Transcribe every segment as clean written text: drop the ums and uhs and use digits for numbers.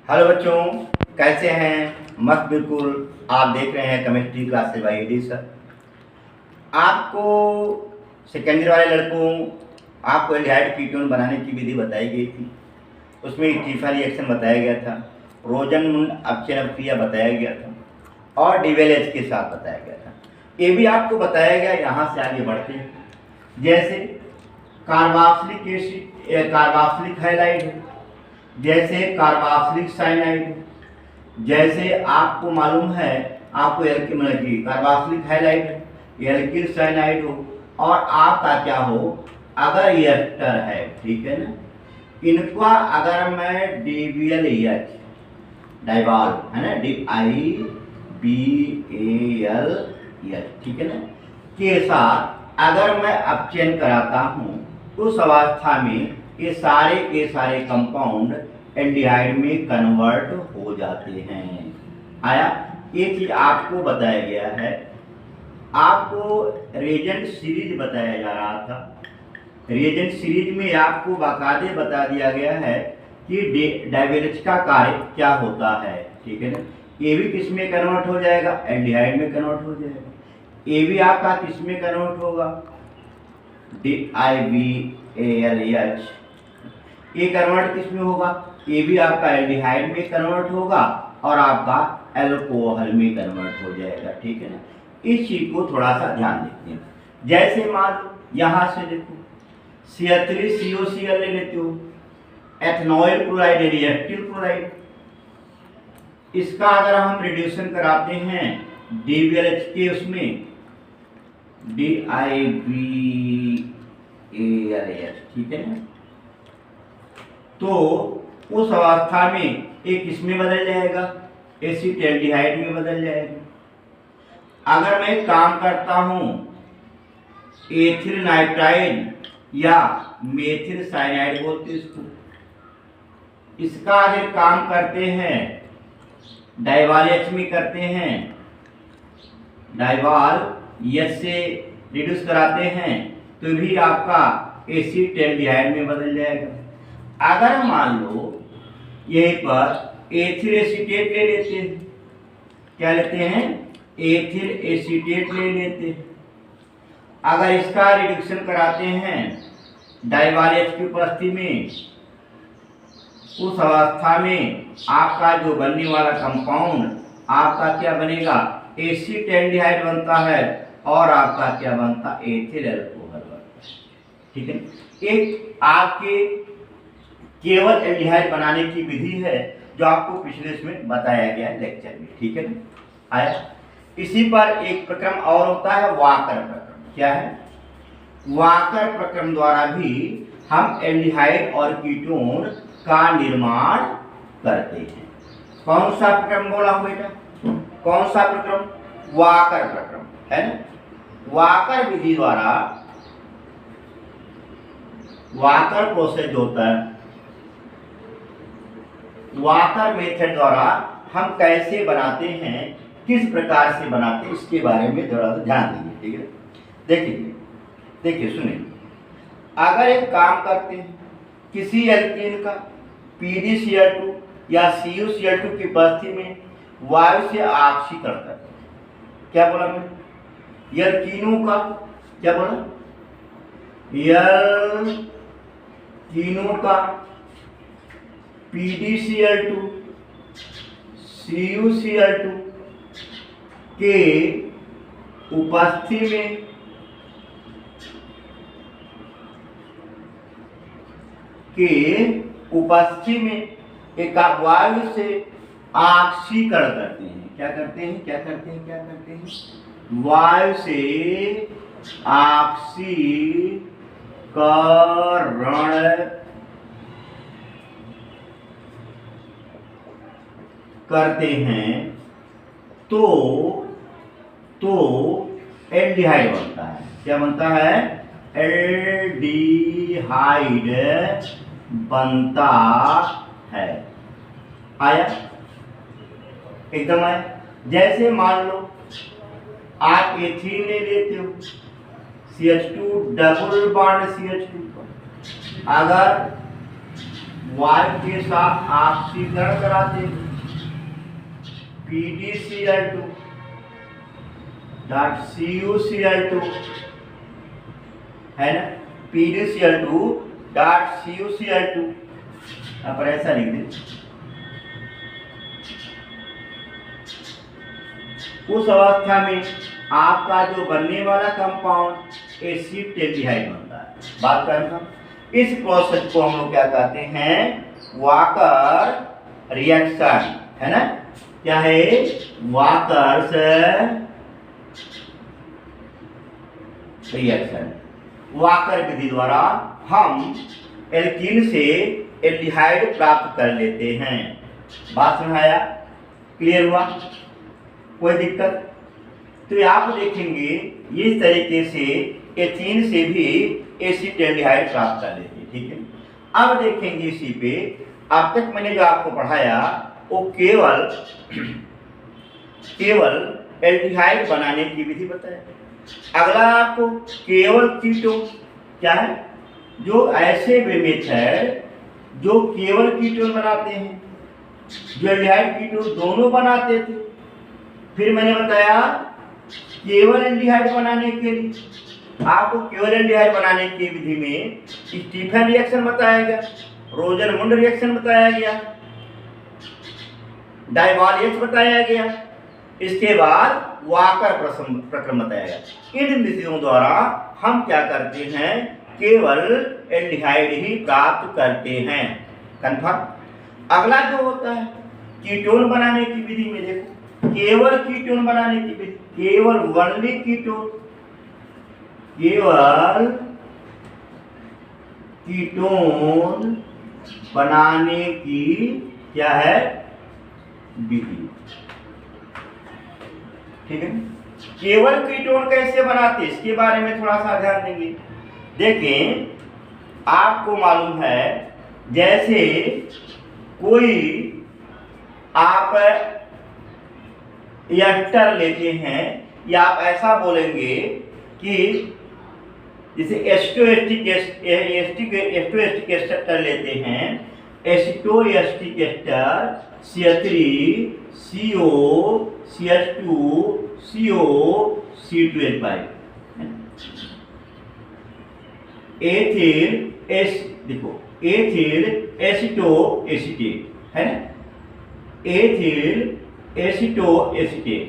Hello बच्चों, कैसे हैं? मस्त बिल्कुल। आप देख रहे हैं chemistry classes by AD sir. आपको सेकेंडरी वाले लड़कों आपको एल्डिहाइड कीटोन बनाने की विधि बताई गई थी। उसमें स्टीफन रिएक्शन बताया गया था, रोजनमुंड अपचयन क्रिया बताया गया था और डिवेलेज के साथ बताया गया था। ये भी आपको बताया गया। यहाँ से आगे बढ़ते हैं। जैसे कार्बोक्सिलिक एसिड, कार्बोक्सिलिक हैलाइड, जैसे कार्बोक्सिलिक साइनाइड, जैसे आपको मालूम है आपको कार्बोक्सिलिक हैलाइड, एल्किल साइनाइड हो और आपका क्या हो, अगर ये एस्टर है, ठीक है ना, इनका अगर मैं DBLEH डाइवाल है ना, DIBALEH, ठीक है ना, के साथ अगर मैं अपचयन कराता हूँ उस अवस्था में ये सारे कंपाउंड एल्डिहाइड में कन्वर्ट हो जाते हैं। आया? ये चीज आपको बताया गया है। आपको रिएजेंट सीरीज बताया जा रहा था। रिएजेंट सीरीज में आपको बाकायदे बता दिया गया है कि डाइवेलेज का कार्य क्या होता है, ठीक है ना। ये भी किस में कन्वर्ट हो जाएगा? एल्डिहाइड में कन्वर्ट हो जाएगा। ये भी आपका किस में कन्वर्ट होगा? DIBALEH। ये कन्वर्ट किस में होगा? ये भी आपका एल्डिहाइड में कन्वर्ट होगा और आपका एल्कोहल में कन्वर्ट हो जाएगा, ठीक है ना। इस चीज को थोड़ा सा ध्यान देते हैं। जैसे मान लो यहां से देखो CH3COCl ले लेते हो, एथेनॉइल क्लोराइड, रिएक्टिव क्लोराइड। इसका अगर हम रिड्यूशन कराते हैं DBLH के उसमें DIBALH, ठीक है ना, तो उस अवस्था में एक इसमें बदल जाएगा, एसिटेल्डिहाइड में बदल जाएगा। अगर मैं काम करता हूं एथिल नाइट्राइड या मेथिल साइनाइड बोलते इसको, इसका अगर काम करते हैं डाइवाल H में करते हैं, डाइवाल H से रिड्यूस कराते हैं तो भी आपका एसिटेल्डिहाइड में बदल जाएगा। अगर मान लो यहीं पर एथिल एसीटेट ले लेते हैं, क्या लेते हैं? एथिल एसीटेट ले लेते हैं। अगर इसका रिडक्शन कराते हैं डाइवाल H की उपस्थिति में, उस अवस्था में आपका जो बनने वाला कंपाउंड आपका क्या बनेगा? एसिटेल्डिहाइड बनता है और आपका क्या बनता? एथिल अल्कोहल बनता है, ठीक है। एक आपके केवल एल्डिहाइड बनाने की विधि है जो आपको पिछले इसमें बताया गया है लेक्चर में, ठीक है ना। आया? इसी पर एक प्रक्रम और होता है, वाकर प्रक्रम। क्या है? वाकर प्रक्रम द्वारा भी हम एल्डिहाइड और कीटोन का निर्माण करते हैं। कौन सा प्रक्रम बोला हूं बेटा? कौन सा प्रक्रम? वाकर प्रक्रम, है ना। वाकर विधि द्वारा, वाकर प्रोसेस होता है, वाकर मेथड द्वारा हम कैसे बनाते हैं, किस प्रकार से बनाते हैं, इसके बारे में थोड़ा सा ध्यान दीजिए, ठीक है। देखिए सुनिए। अगर एक काम करते हैं किसी एल्कीन का PdCl2 या CuCl2 की उपस्थिति में वायु से ऑक्सीकरण करते हैं, क्या बोला मैं? एल्कीनों का क्या बोला? एल्कीनों का PdCl2 CuCl2 के उपस्थिति में एक वायु से ऑक्सीकरण करते हैं। क्या करते हैं? वायु से ऑक्सीकरण करते हैं तो एल्डिहाइड बनता है। क्या बनता है? एल्डिहाइड बनता है। आया? एकदम आया। जैसे मान लो आप एथीन ले लेते हो, CH2 डबल बॉन्ड CH2, अगर वायु के साथ ऑक्सीकरण कराते हैं, PdCl2 डॉट CuCl2 है ना, PdCl2 डॉट CuCl2। अब ऐसा लिख दें, उस अवस्था में आपका जो बनने वाला कंपाउंड एसीटेल्डिहाइड बनता है। बात करें हम इस प्रोसेस को हम लोग क्या कहते हैं, वाकर रिएक्शन, है ना। क्या है, वाकर्स रिएक्शन। वाकर विधि द्वारा हम एल्कीन से एल्डिहाइड प्राप्त कर लेते हैं। बात समझाया, क्लियर हुआ, कोई दिक्कत? तो आप देखेंगे इस तरीके से एथीन से भी एसीटेल्डिहाइड प्राप्त कर लेते हैं, ठीक है। अब देखेंगे इसी पे, अब तक मैंने जो आपको पढ़ाया वो केवल एल्डिहाइड बनाने की विधि बताया। अगला आपको केवल कीटोन क्या है, जो ऐसे मेथड जो केवल कीटोन बनाते हैं, जो एल्डिहाइड कीटोन दोनों बनाते थे। फिर मैंने बताया केवल एल्डिहाइड बनाने के लिए आपको केवल एल्डिहाइड बनाने की विधि में स्टीफन रिएक्शन बताया गया, रोजनमुंड रिएक्शन बताया गया, डाइवालियस बताया गया, इसके बाद वाकर प्रक्रम बताया गया। इन विधियों द्वारा हम क्या करते हैं, केवल एल्डिहाइड ही प्राप्त करते हैं। कंफर्म। अगला जो होता है कीटोन बनाने की विधि में, देखो केवल कीटोन बनाने की विधि, केवल वनली कीटोन, केवल कीटोन बनाने की क्या है विधि, ठीक है। केवल कीटोन कैसे बनाते इसके बारे में थोड़ा सा ध्यान देंगे। देखें, आपको मालूम है जैसे कोई आप एस्टर लेते हैं, या आप ऐसा बोलेंगे कि जैसे एस्टोएस्टिक एस्टर लेते हैं, acetoacetic ester CH3 CO CH2 CO C12 ethyl देखो एथिल एसिटो एसीटेट है ना, एथिल एसिटो एसीटेट,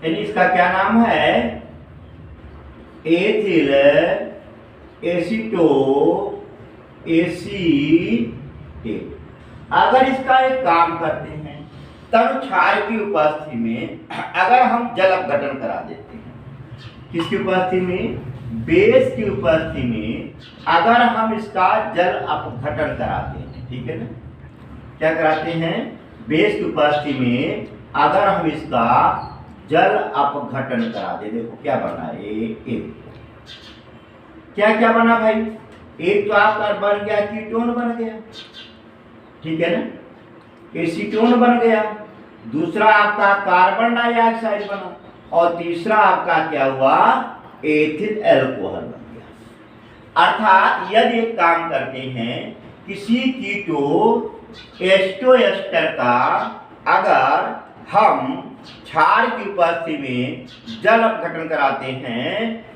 यानी इसका क्या नाम है, एथिल एसिटो एसीटेट। अगर इसका एक काम करते हैं तब क्षार की उपस्थिति में अगर हम जल अपघटन करा देते हैं, किसकी उपस्थिति में, बेस की उपस्थिति में अगर हम इसका जल अपघटन कराते हैं, ठीक है ना, क्या कराते हैं, बेस की उपस्थिति में अगर हम इसका जल अपघटन करा दे, देखो क्या बना, एक क्या क्या बना भाई, एक तो आपका बन गया कीटोन बन गया, ठीक है ना, एसीटोन बन गया, दूसरा आपका कार्बन डाइऑक्साइड बना, और तीसरा आपका क्या हुआ, एथिल अल्कोहल बन गया। अर्थात यदि एक काम करते हैं, किसी कीटो एस्टोएस्टर का अगर हम क्षार की उपस्थिति में जल अपघटन कराते हैं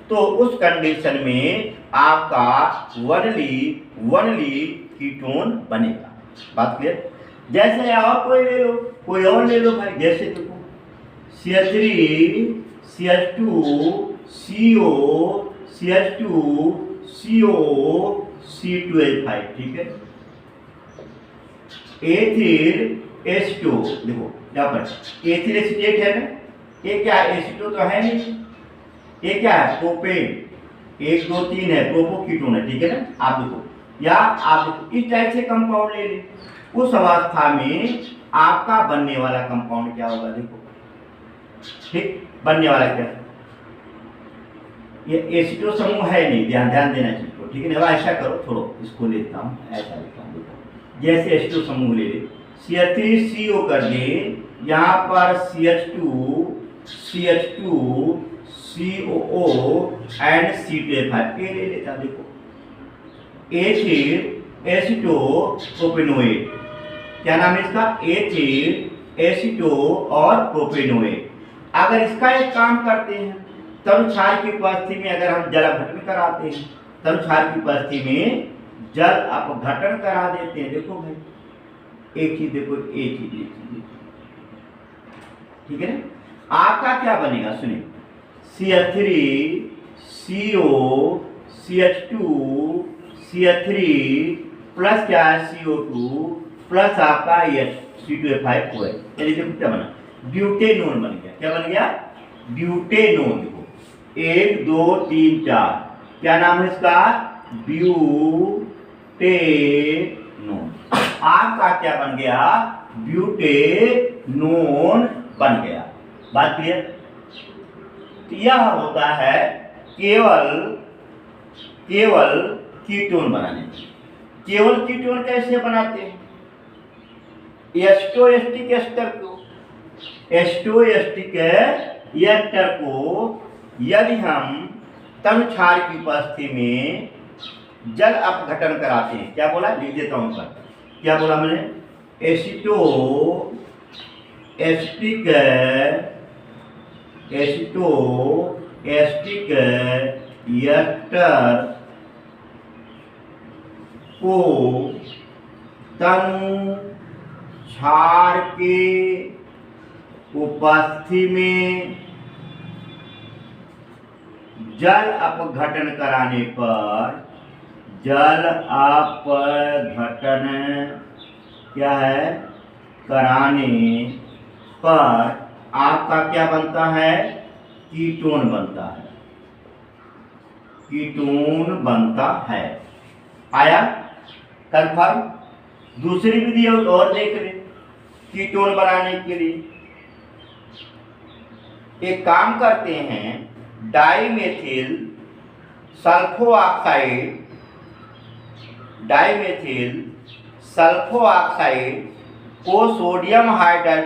तो उस कंडीशन में आपका वनली कीटोन बनेगा। बात क्लियर? जैसे और कोई और ले लो भाई, जैसे देखो CH3 CH2 CO CH2 CO C12, ठीक है। एथिल एसिटो, देखो यहाँ पर एथिल एसिटेट है ना, ये क्या है, एसिटो तो है नहीं, ये क्या है, प्रोपेन, 1 2 3 है, प्रोपोकीटोन है, ठीक है ना। आप देखो, या आप देखो इस टाइप से कंपाउंड ले लें, उस अवस्था में आपका बनने वाला कंपाउंड क्या होगा, देखो ठीक, बनने वाला क्या, ये एसिटो समूह है नहीं, ध्यान देना चाहिए, ठीक है ना। ऐसा करो, छोड़ो इसको लेता हूँ, ऐसा लेता हूँ, देखो जैसे एसिटो समूह ले ले, CH3CO कर दे, यहाँ पर CH2 COO एंड C12 ले लेता, देखो एथिल एसीटो प्रोपेनोएट। क्या नाम है इसका? एथिल एसीटो और प्रोपेनोएट। अगर इसका एक काम करते हैं, तनु क्षार की उपस्थिति में अगर हम जल अपघटन कराते हैं, तनु क्षार की उपस्थिति में जल अपघटन करा देते हैं। देखो भाई, एक चीज देखो, एक चीज, ठीक है ना। आपका क्या बनेगा सुनिए, CH3 CO CH2 CH3 plus क्या है CO2 प्लस आपका C2H5 OH, यानी देखो क्या बना, ब्यूटेनोन बन गया। क्या बन गया? ब्यूटेनोन। देखो 1 2 3 4, क्या नाम है इसका? ब्यूटेनोन। आपका क्या बन गया? ब्यूटेनोन बन गया। बात क्लियर? तो यह होता है केवल कीटोन बनाने। केवल कीटोन कैसे बनाते हैं? एस्टोएस्टिक एस्टर को यदि हम तनु क्षार की उपस्थिति में जल अपघटन कराते हैं, क्या बोला? लिख देता हूं पर, क्या बोला मैंने? एस्टोएस्टिक एस्टर को तनु क्षार के उपस्थिति में जल अपघटन कराने पर, जल अपघटन क्या है? कराने पर आपका क्या बनता है? कीटोन बनता है। कीटोन बनता है। आया कंफर्म? दूसरी विधि और देख ले कीटोन बनाने के लिए। एक काम करते हैं, डाइमेथिल सल्फोऑक्साइड को सोडियम हाइड्राइड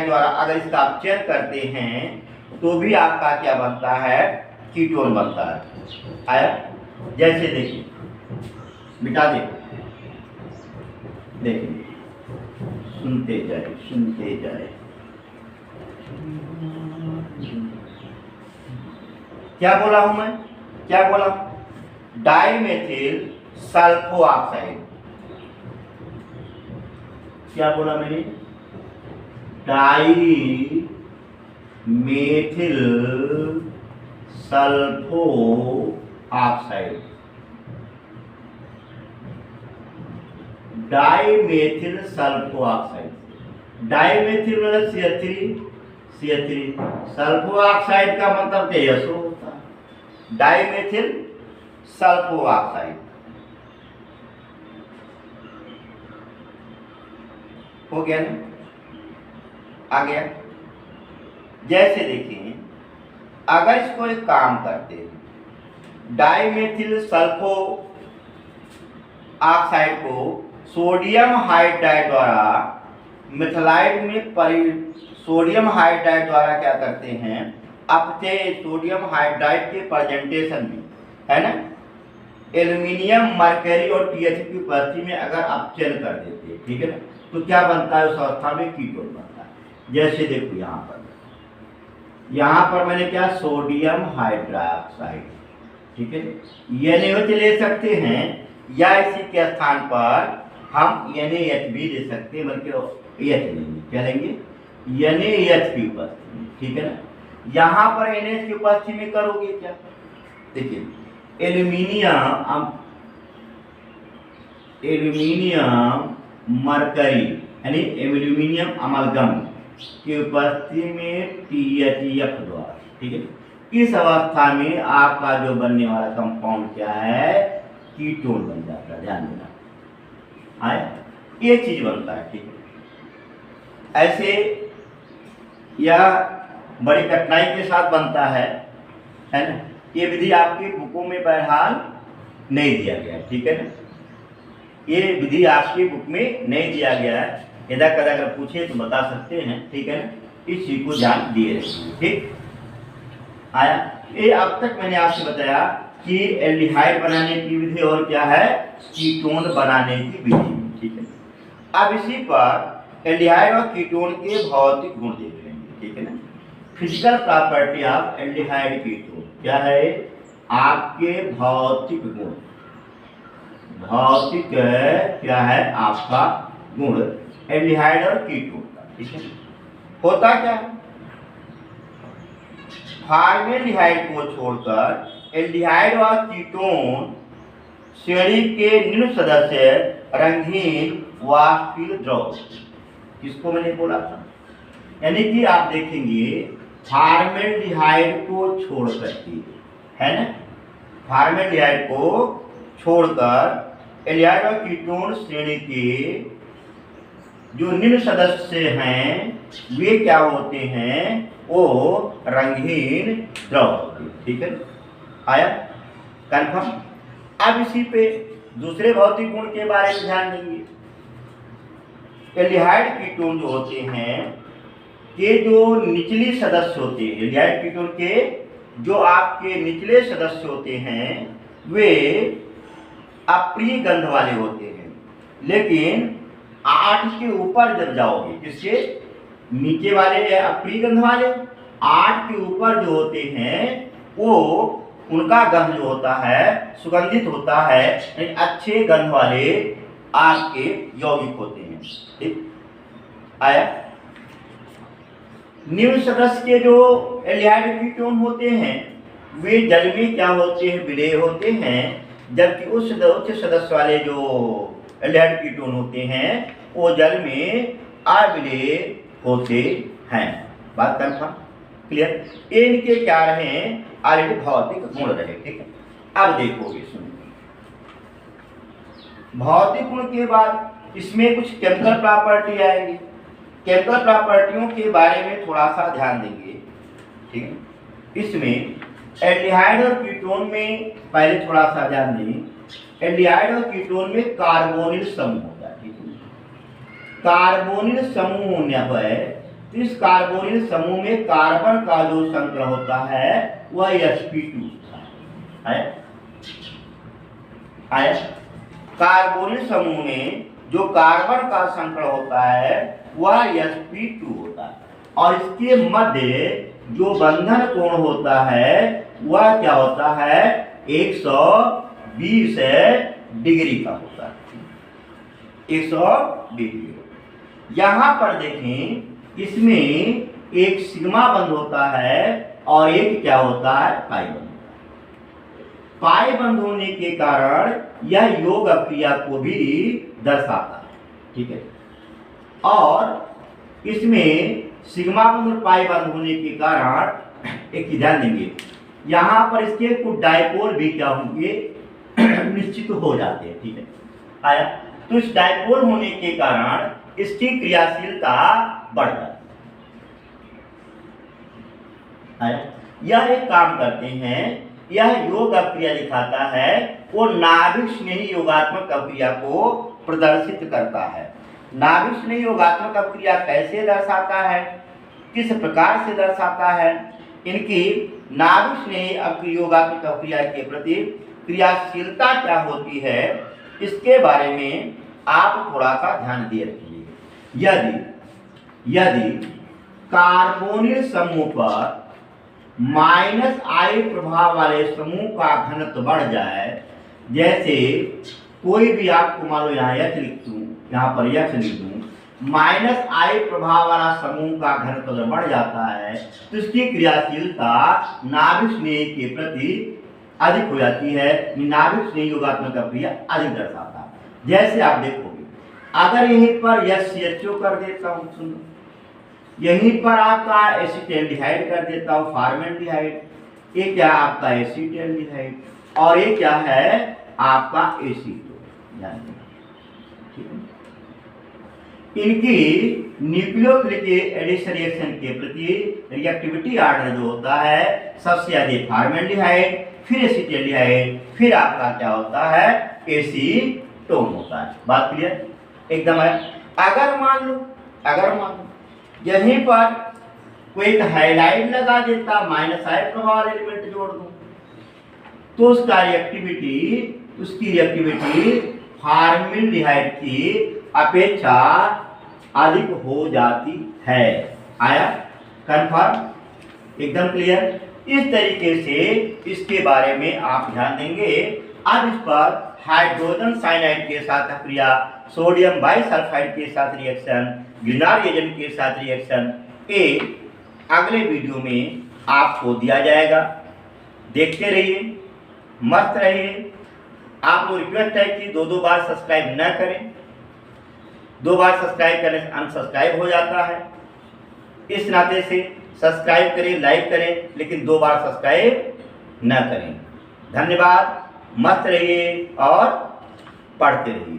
द्वारा अगर इसका अपचयन करते हैं तो भी आपका क्या बनता है? कीटोन बनता है। आया? जैसे देखिए, मिटा दे, देखिए, सुनते जाए। क्या बोला हूं मैं? क्या बोला? डाइमेथिल सल्फोऑक्साइड। क्या बोला मैंने? डाइमेथिल सल्फोऑक्साइड। डाइमेथिल सल्फोऑक्साइड, डाइमेथिल मतलब CH3 सल्फोऑक्साइड का मतलब तेजस्व होता है। डाइमेथिल सल्फोऑक्साइड हो गया ना? आ गया? जैसे देखिए, अगर इसको एक काम करते हैं, डाइमेथिल सल्फो ऑक्साइड को सोडियम हाइड्राइड द्वारा मिथाइलाइड में सोडियम हाइड्राइड द्वारा क्या करते हैं? अपने सोडियम हाइड्राइड के प्रेजेंटेशन में, है ना, एल्यूमिनियम मरकरी और TH की उपस्थिति में अगर अपचयन कर देते हैं, ठीक है ना, तो क्या बनता है? उस अवस्था में कीटोन बनता है। जैसे देखो यहाँ पर मैंने क्या? सोडियम हाइड्रोक्साइड, ठीक है, NaOH ले सकते हैं या इसी के स्थान पर हम NaH भी ले सकते हैं, बल्कि OH लेंगे। क्या लेंगे? NaH की उपस्थिति में, ठीक है ना। यहाँ पर NaH की उपस्थिति में करोगे क्या? देखिए, एल्यूमिनियम मरकरी यानी एल्यूमिनियम अमलगम की उपस्थिति में THF द्वारा, ठीक है, इस अवस्था में आपका जो बनने वाला कंपाउंड क्या है? कीटोन बन जाता है। ध्यान देना, आया? ये चीज बनता है, ठीक है। ऐसे यह बड़ी कठिनाई के साथ बनता है ना। ये विधि आपकी बुकों में बहरहाल नहीं दिया गया, ठीक है ना। ये विधि आपकी बुक में नहीं दिया गया है। यदा कदा अगर पूछे तो बता सकते हैं, ठीक है ना। इस चीज को ध्यान दिए रखिए, ठीक। आया? ये अब तक मैंने आपसे बताया कि एल्डिहाइड बनाने की विधि और क्या है कीटोन बनाने की विधि। ठीक है, अब इसी पर एल्डिहाइड और कीटोन के भौतिक गुण देख लेंगे। ठीक है ना, physical property of aldehyde ketone क्या है, आपके भौतिक गुण, भौतिक क्या है आपका गुण एल्डिहाइड और कीटोन का। ठीक है, होता क्या है, फॉर्मेल्डिहाइड को छोड़कर एल्डिहाइड और कीटोन श्रेणी के निम्न सदस्य रंगीन वाष्पीय द्रव, किसको मैंने बोला था, यानी कि आप देखेंगे फॉर्मेल्डिहाइड को छोड़ करके, है ना, फॉर्मेल्डिहाइड को छोड़कर एल्डिहाइड और कीटोन श्रेणी के जो निम्न सदस्य हैं वे क्या होते हैं, वो रंगहीन द्रव होते हैं। ठीक है, आया कंफर्म। अब इसी पे दूसरे भौतिक गुण के बारे में ध्यान देंगे। एल्डिहाइड कीटोन जो होते हैं ये जो निचली सदस्य होते हैं, एल्डिहाइड कीटोन के जो आपके निचले सदस्य होते हैं वे अप्रिय गंध वाले होते हैं, लेकिन 8 के ऊपर जब जाओगे, किसके नीचे वाले अप्रिय गंध वाले, 8 के ऊपर जो होते हैं वो उनका गंध जो होता है सुगंधित होता है, यानी अच्छे गंध वाले आपके यौगिक होते हैं। ठीक आया। निम्न सदस्य के जो एल्डिहाइड कीटोन होते हैं वे जल में क्या होते हैं, विलेय होते हैं, जबकि उस उच्च सदस्य वाले जो एल्डिहाइड कीटोन होते हैं वो जल में अविलेय होते हैं। बात कंफर्म, क्लियर। इनके क्या रहे, ऑलरेडी भौतिक गुण रहे। ठीक है, अब देखोगे सुनिए, भौतिक गुण के बाद इसमें कुछ केमिकल प्रॉपर्टी आएंगी। केमिकल प्रॉपर्टियों के बारे में थोड़ा सा ध्यान देंगे। ठीक है, इसमें एल्डिहाइड और कीटोन में पहले थोड़ा सा ध्यान दें। एल्डिहाइड और कीटोन में कार्बोनिल समूह होता है। ठीक है, कार्बोनिल समूह होने पर इस कार्बोनिल समूह में कार्बन का जो संकरण होता है वह sp2 होता है। आया, कार्बोनिल समूह में जो कार्बन का संकरण होता है वह sp2 होता है, और इसके मध्य जो बंधन कोण होता है वह क्या होता है 120 डिग्री का होता है, 120 डिग्री। यहां पर देखें इसमें एक सिग्मा बंध होता है और एक क्या होता है पाई बंध। पाई बंध होने के कारण यह योग क्रिया को भी दर्शाता है। ठीक है, और इसमें सिग्मा बंध और पाई बंध होने के कारण एक ध्यान देंगे, यहाँ पर इसके कुछ डायपोल भी क्या होंगे निश्चित हो जाते हैं। ठीक है, आया, तो इस डायपोल होने के कारण इसकी क्रियाशीलता बढ़ जाती है। यह एक काम करते हैं, यह योग अक्रिया दिखाता है, वो नाभिक स्नेही योगात्मक अक्रिया को प्रदर्शित करता है। नाभिक स्नेही योगात्मक अक्रिया कैसे दर्शाता है, किस प्रकार से दर्शाता है, इनकी नाभिक स्नेही योगात्मक अक्रिया के प्रति क्रियाशीलता क्या होती है, इसके बारे में आप थोड़ा सा ध्यान दिए रखिए। यदि कार्बोनिल समूह पर -I प्रभाव वाले समूह का घनत्व बढ़ जाए, जैसे कोई भी आपको मान लो यहाँ H लिख दूं, यहाँ पर H लिख दूं, -I प्रभाव वाला समूह का घनत्व अगर बढ़ जाता है तो इसकी क्रियाशीलता नाभिक स्नेह के प्रति अधिक हो जाती है, नाभिक स्नेह योगात्मक अक्रिया अधिक दर्शाता है। जैसे आप देखोगे अगर यहीं पर SCHO कर देता हूँ, सुनो, यहीं पर आपका एसिटेल्डिहाइड कर देता हूँ फॉर्मेल्डिहाइड, ये क्या आपका एसिटेल्डिहाइड, और ये क्या है आपका एसीटोन। इनकी न्यूक्लियोफिलिक एडिशन रिएक्शन के प्रति रिएक्टिविटी ऑर्डर जो होता है सबसे अधिक फॉर्मेल्डिहाइड, फिर एसिटेल्डिहाइड, फिर आपका क्या होता है एसीटोन होता है। बात क्लियर एकदम है। अगर मान लो यहीं पर कोई एक हाइलाइट लगा देता, -I प्रभाव वाले एलिमेंट जोड़ दूं, तो उसकी रिएक्टिविटी फॉर्मल्डिहाइड की अपेक्षा अधिक हो जाती है। आया कंफर्म, एकदम क्लियर। इस तरीके से इसके बारे में आप ध्यान देंगे। अब इस पर हाइड्रोजन साइनाइड के साथ क्रिया, सोडियम बाइसल्फाइड के साथ रिएक्शन, ग्रिनार एजेंट के साथ रिएक्शन, ये अगले वीडियो में आपको दिया जाएगा। देखते रहिए, मस्त रहिए। आपको रिक्वेस्ट है कि दो बार सब्सक्राइब न करें, 2 बार सब्सक्राइब करने से अनसब्सक्राइब हो जाता है। इस नाते से सब्सक्राइब करें, लाइक करें, लेकिन 2 बार सब्सक्राइब न करें। धन्यवाद, मस्त रहिए और पढ़ते रहिए।